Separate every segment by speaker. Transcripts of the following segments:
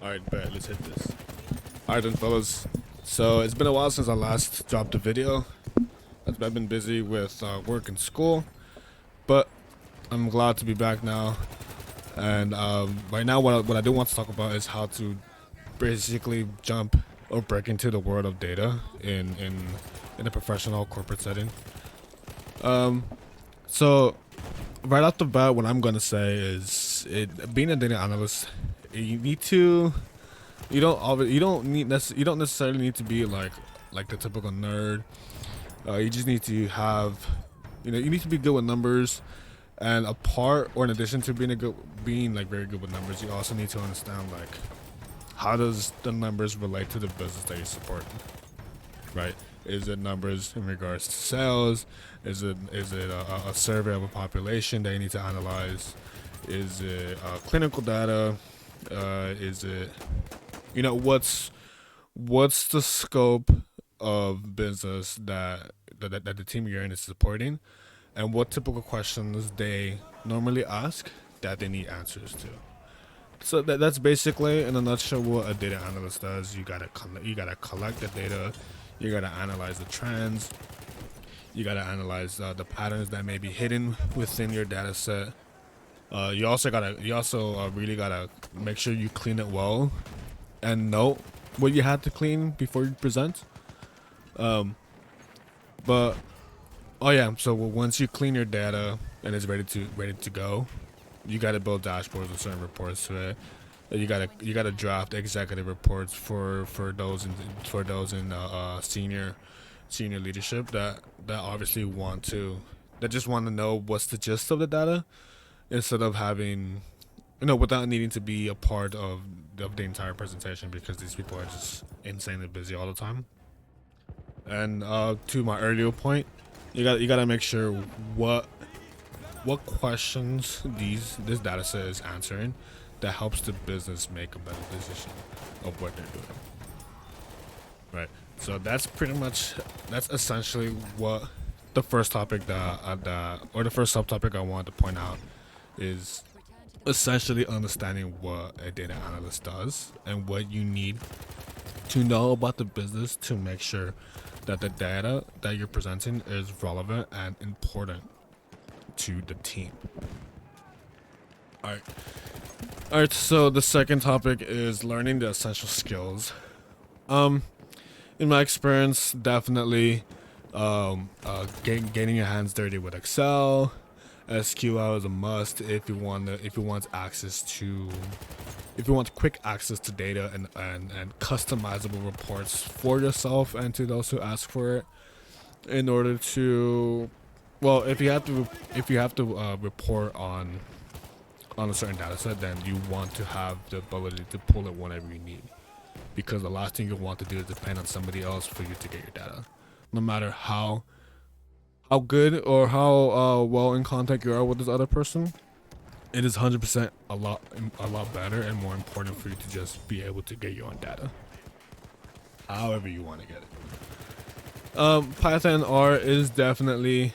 Speaker 1: Alright, bet, let's hit this. Alright then, fellas. So, it's been a while since I last dropped a video. I've been busy with work and school. But, I'm glad to be back now. And right now, what I do want to talk about is how to basically jump or break into the world of data in a professional corporate setting. So, right off the bat, what I'm going to say is, being a data analyst, you need to... You don't necessarily need to be like the typical nerd. You just need to have, you need to be good with numbers, and in addition to being very good with numbers, you also need to understand like how does the numbers relate to the business that you support, right? Is it numbers in regards to sales? Is it a survey of a population that you need to analyze? Is it clinical data? Is it what's the scope of business that the team you're in is supporting, and what typical questions they normally ask that they need answers to. So that's basically in a nutshell what a data analyst does. You gotta collect the data, you gotta analyze the trends, you gotta analyze the patterns that may be hidden within your data set. You also really gotta make sure you clean it well and note what you had to clean before you present. But oh yeah, so once you clean your data and it's ready to go, you got to build dashboards with certain reports to it. You gotta draft executive reports for those in senior leadership that obviously just want to know what's the gist of the data, instead of having, without needing to be a part of the entire presentation, because these people are just insanely busy all the time. And to my earlier point, you gotta make sure what questions this data set is answering that helps the business make a better decision of what they're doing. Right. So that's essentially what the first topic or the first subtopic I wanted to point out is essentially understanding what a data analyst does and what you need to know about the business to make sure that the data that you're presenting is relevant and important to the team. Alright, so the second topic is learning the essential skills. In my experience, definitely getting your hands dirty with Excel. SQL is a must if you want quick access to data and customizable reports for yourself and to those who ask for it. In order to, well, if you have to report on a certain data set, then you want to have the ability to pull it whenever you need, because the last thing you want to do is depend on somebody else for you to get your data, no matter how good or how well in contact you are with this other person. It is 100% a lot better and more important for you to just be able to get your own data however you want to get it. Python R is definitely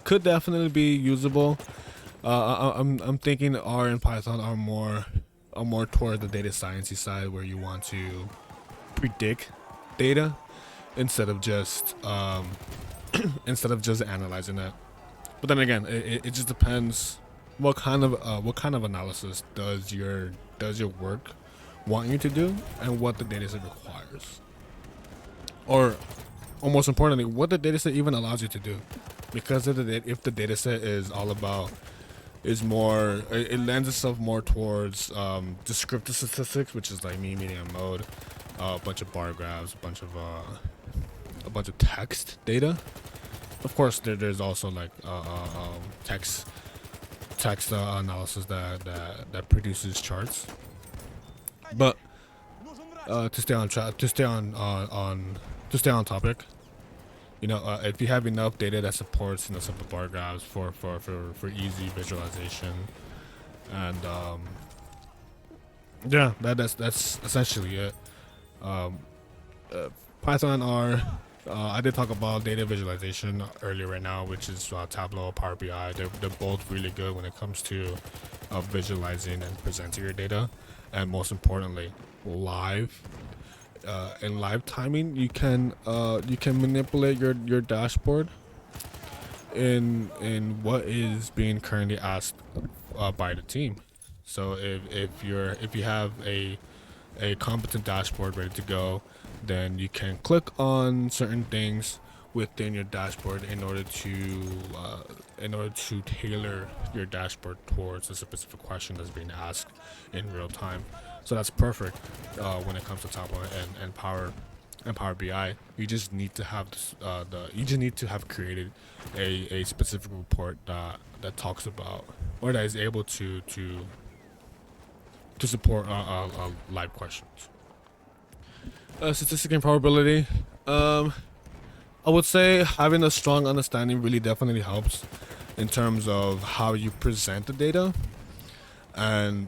Speaker 1: could definitely be usable. I'm thinking R and Python are more toward the data sciencey side, where you want to predict data instead of just analyzing it. But then again, it just depends what kind of analysis does your work want you to do, and what the dataset requires, or most importantly, what the dataset even allows you to do. Because if the dataset it lends itself more towards descriptive statistics, which is like mean, median, mode, a bunch of bar graphs, a bunch of text data. Of course, there's also like text analysis that produces charts. But to stay on topic, if you have enough data that supports simple bar graphs for easy visualization, and yeah, that's essentially it. Python R. I did talk about data visualization earlier right now, which is Tableau, Power BI. They're both really good when it comes to visualizing and presenting your data. and most importantly, live. In live timing, you can manipulate your dashboard in what is being currently asked by the team. So if you have a competent dashboard ready to go, then you can click on certain things within your dashboard uh, in order to tailor your dashboard towards a specific question that's being asked in real time. So that's perfect when it comes to Tableau and Power BI. You just need to have you just need to have created a specific report that talks about or that is able to support live questions. Statistic and probability. Um, I would say having a strong understanding really definitely helps in terms of how you present the data, and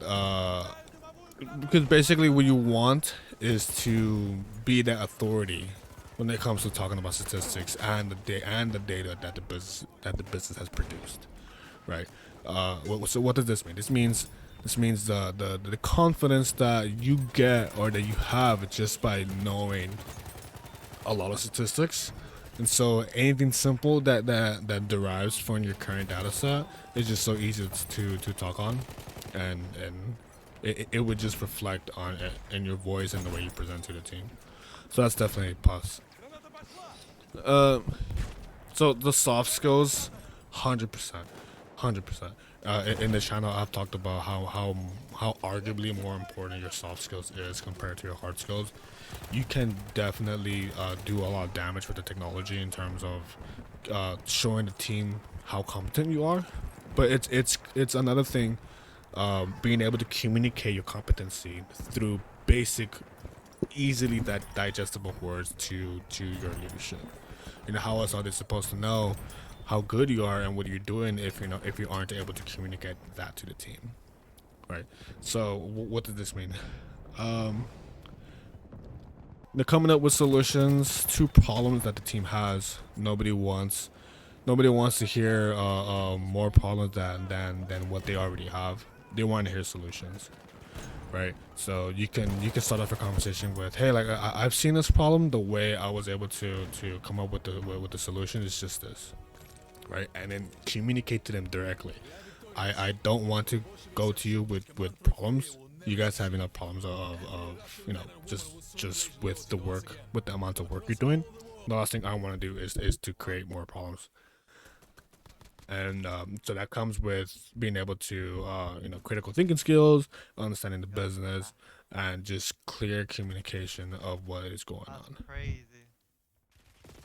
Speaker 1: because basically what you want is to be that authority when it comes to talking about statistics and the data that the business has produced, right? So what does this mean? This means the confidence that you get or that you have just by knowing a lot of statistics. And so anything simple that derives from your current data set is just so easy to talk on, and it would just reflect on it in your voice and the way you present to the team. So that's definitely a plus. Uh, so the soft skills, 100%, 100%. In the channel, I've talked about how arguably more important your soft skills is compared to your hard skills. You can definitely do a lot of damage with the technology in terms of showing the team how competent you are, but it's another thing being able to communicate your competency through basic, easily that digestible words to your leadership. You know, how else are they supposed to know how good you are and what you're doing if you aren't able to communicate that to the team, right? So what does this mean? Um, they're coming up with solutions to problems that the team has. Nobody wants to hear more problems than what they already have. They want to hear solutions, right? So you can start off a conversation with, hey, like I've seen this problem. The way I was able to come up with the solution is just this, right? And then communicate to them directly. I don't want to go to you with problems. You guys have enough problems of just with the amount of work you're doing. The last thing I want to do is to create more problems. And so that comes with being able to critical thinking skills, understanding the business, and just clear communication of what is going
Speaker 2: That's
Speaker 1: on.
Speaker 2: crazy.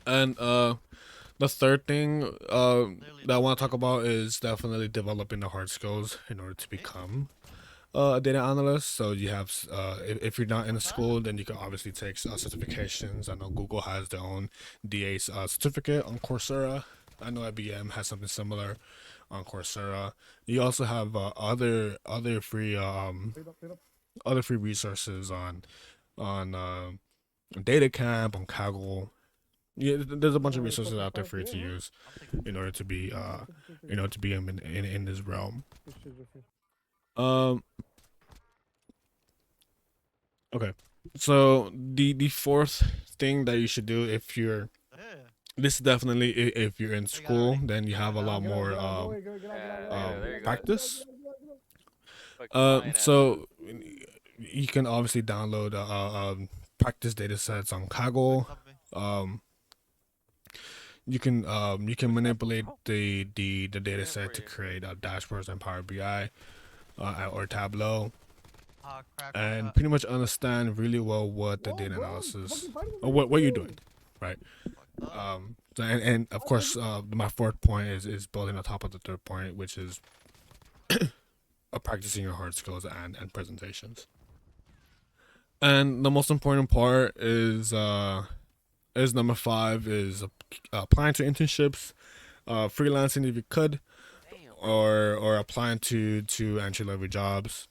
Speaker 1: And the third thing
Speaker 2: Literally
Speaker 1: that I
Speaker 2: that's
Speaker 1: want to talk
Speaker 2: crazy.
Speaker 1: about is definitely developing the hard skills in order to
Speaker 2: Eh?
Speaker 1: become a data analyst. So you have, if you're not in a
Speaker 2: What's that?
Speaker 1: school, then you can obviously take certifications. I know Google has their own DA certificate on Coursera. I know IBM has something similar on Coursera. You also have other free resources on Data Camp, on Kaggle. Yeah, there's a bunch of resources out there for you to use
Speaker 2: I'm taking
Speaker 1: in order
Speaker 2: pictures.
Speaker 1: to be to be in this realm. Um okay. So the fourth thing that you should do if you're
Speaker 2: Yeah.
Speaker 1: this is definitely if you're in
Speaker 2: Oh, you got it
Speaker 1: school,
Speaker 2: already?
Speaker 1: then you have a lot more
Speaker 3: Yeah, there you go. There you go.
Speaker 1: practice.
Speaker 3: Quick flying ass move.
Speaker 1: So you can obviously download practice data sets on
Speaker 2: Quick,
Speaker 1: Kaggle.
Speaker 2: top me.
Speaker 1: Um you can manipulate the data
Speaker 3: Waiting
Speaker 1: set
Speaker 3: for
Speaker 1: to
Speaker 3: you.
Speaker 1: create dashboards in Power BI or Tableau,
Speaker 2: Ah, crack one
Speaker 1: and
Speaker 2: shot.
Speaker 1: pretty much understand really well what the data analysis or what you're doing, right?
Speaker 2: Fucked up.
Speaker 1: So and of course, my fourth point is building on top of the third point, which is practicing your hard skills and presentations. And the most important part is number five is applying to internships, freelancing if you could,
Speaker 3: Damn.
Speaker 1: or applying to entry level jobs.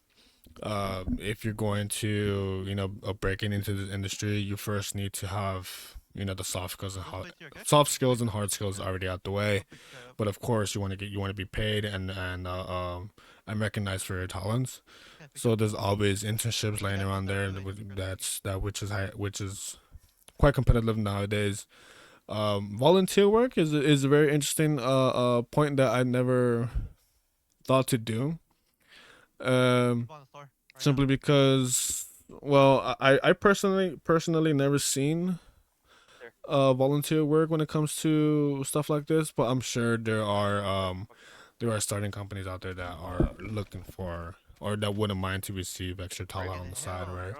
Speaker 1: If you're going to breaking into this industry, you first need to have the
Speaker 2: Let's play to okay?
Speaker 1: soft skills and hard skills already out the way.
Speaker 2: I'll pick the guy up.
Speaker 1: But of course, you want to be paid and recognized for your talents. So there's always internships laying around there, which is quite competitive nowadays. Volunteer work is a very interesting point that I never thought to do. Um, Simply because, well, I personally never seen volunteer work when it comes to stuff like this, but I'm sure there are starting companies out there that are looking for or that wouldn't mind to receive extra talent on the side, right?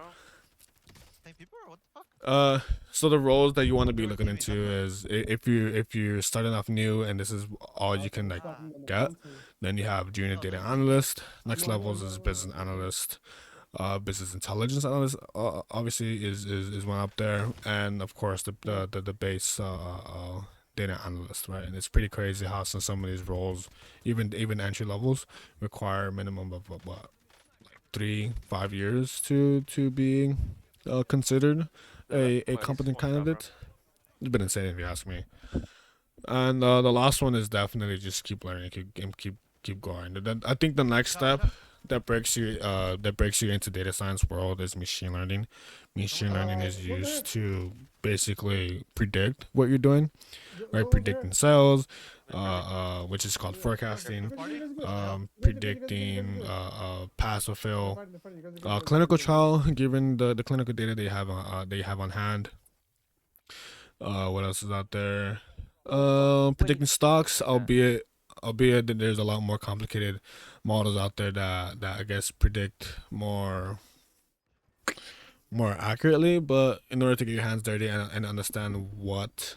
Speaker 1: So the roles that you want to be looking into is if you're starting off new and this is all you can like get, then you have junior data analyst. Next levels is business analyst, business intelligence analyst. Obviously is one up there, and of course the base data analyst, right? And it's pretty crazy how some of these roles, even entry levels, require a minimum of what 3-5 years to be considered a competent candidate. It's been insane if you ask me. And the last one is definitely just keep learning, keep going. And then I think the next step that breaks you into data science world is machine learning. Machine learning is used to basically predict what you're doing, right? Predicting sales, which is called forecasting, predicting pass or fail, clinical trial, given the clinical data they have on hand. What else is out there? Predicting stocks, albeit that there's a lot more complicated models out there that I guess predict more accurately. But in order to get your hands dirty and understand what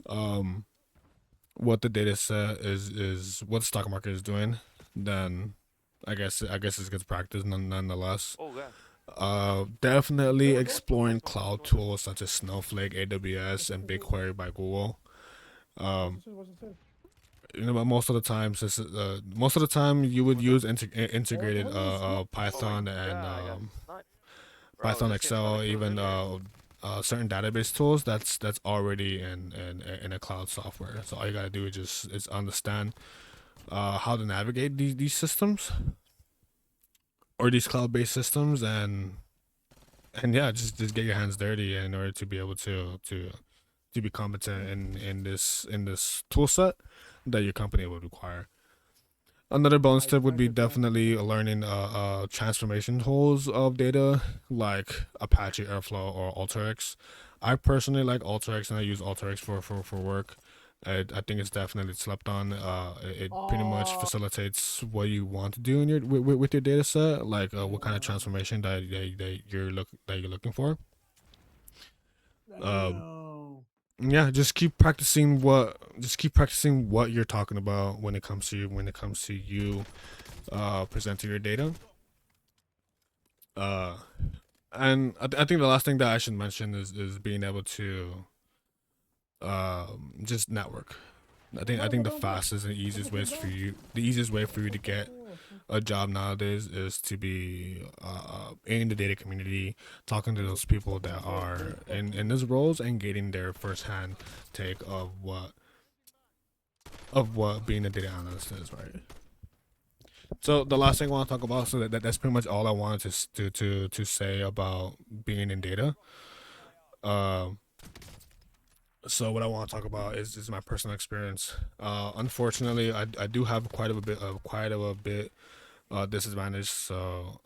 Speaker 1: the data set is what the stock market is doing, then I guess it's good practice nonetheless.
Speaker 3: Oh god.
Speaker 1: Definitely exploring cloud tools such as Snowflake, AWS, and BigQuery by Google. Um, but most of the time you would use integrated Python and Python, Excel, even certain database tools. That's already in a cloud software. So all you gotta do is understand how to navigate these systems or these cloud-based systems, and yeah, just get your hands dirty in order to be able to be competent in this tool set that your company would require. Another bonus tip would be definitely learning transformation tools of data like Apache Airflow or Alteryx. I personally like Alteryx and I use Alteryx for work. I think it's definitely slept on. It pretty much facilitates what you want to do in your with your data set, like what kind of transformation that you're looking for. Yeah, just keep practicing what you're talking about when it comes to you presenting your data. Uh, and I think the last thing that I should mention is being able to just network. I think the easiest way for you to get a job nowadays is to be in the data community, talking to those people that are in those roles and getting their firsthand take of what being a data analyst is, right? So the last thing I want to talk about, so that's pretty much all I wanted to say about being in data. Um, so what I want to talk about is my personal experience. Unfortunately, I do have quite of a bit disadvantage. So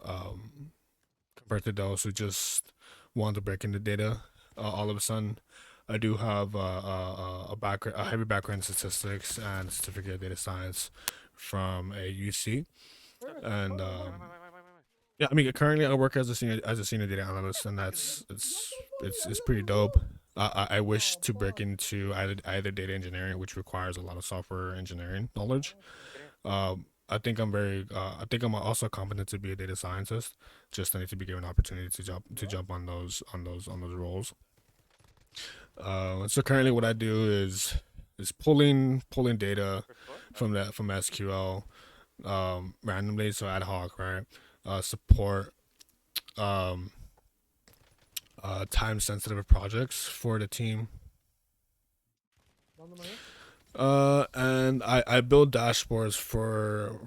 Speaker 1: compared to those who just want to break into data, all of a sudden, I do have a heavy background in statistics and certificate of data science from a UC, and yeah, I mean currently I work as a senior data analyst, and it's pretty dope. I wish to break into either data engineering, which requires a lot of software engineering knowledge. I think I'm also competent to be a data scientist. Just I need to be given an opportunity to jump on those roles. So currently what I do is pulling data from SQL randomly, so ad hoc, right? Support um, time sensitive projects for the team. And I build dashboards for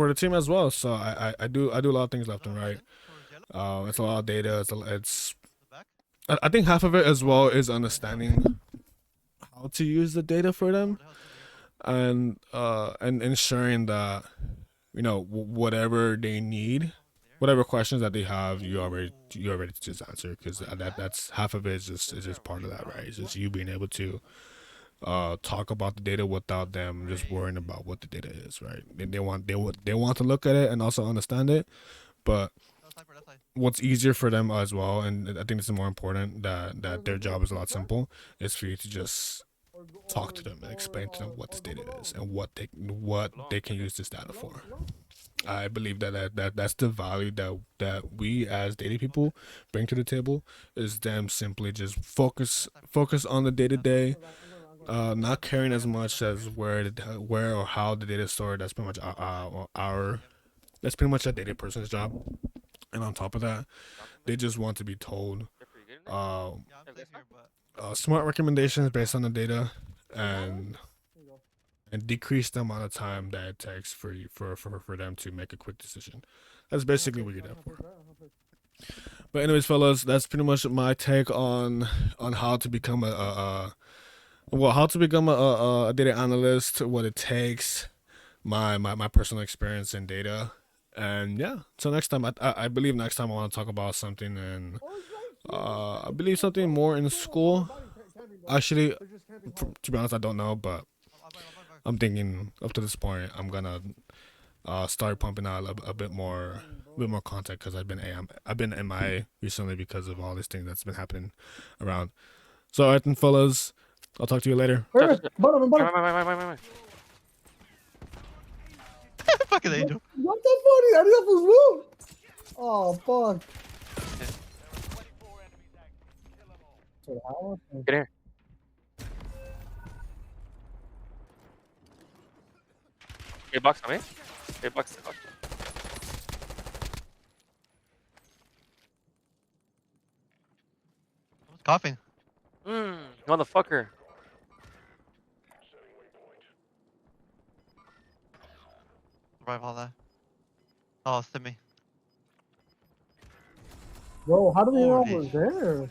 Speaker 1: the team as well. So I do a lot of things left and right. It's a lot of data. It's I think half of it as well is understanding how to use the data for them, and ensuring that whatever they need, whatever questions that they have, you're ready to just answer, because that's half of it is just part of that, right? It's just you being able to talk about the data without them just worrying about what the data is, right? They want to look at it and also understand it, but what's easier for them as well, and I think it's more important that their job is a lot simple, is for you to just talk to them and explain to them what this data is and what they can use this data for. I believe that's the value that we as data people bring to the table, is them simply just focus on the day to day, not caring as much as where or how the data is stored. That's pretty much our that's pretty much a data person's job. And on top of that, they just want to be told
Speaker 3: They're pretty good in there.
Speaker 1: uh,
Speaker 2: Yeah, I'm safe here, but
Speaker 1: smart recommendations based on the data, and decrease the amount of time that it takes for them to make a quick decision. That's basically what you're there for. But anyways, fellas, that's pretty much my take on how to become a data analyst, what it takes, my personal experience in data. And yeah, so next time, I believe next time I want to talk about something in I believe something more in school. Actually, to be honest, I don't know, but I'm thinking up to this point I'm gonna start pumping out a bit more content, because I've been MIA recently because of all these things that's been happening around. So alright then, fellas, I'll talk to you later.
Speaker 3: Bye.
Speaker 2: fucking angel.
Speaker 4: What the fuck? I didn't know it was loot. Oh fuck.
Speaker 3: Get here. Hey, box on me. Hey, box.
Speaker 2: Someone's coughing.
Speaker 3: Motherfucker.
Speaker 2: Survive all that. Oh, stimmy.
Speaker 4: Bro, how do we know
Speaker 2: Holy
Speaker 4: it was there?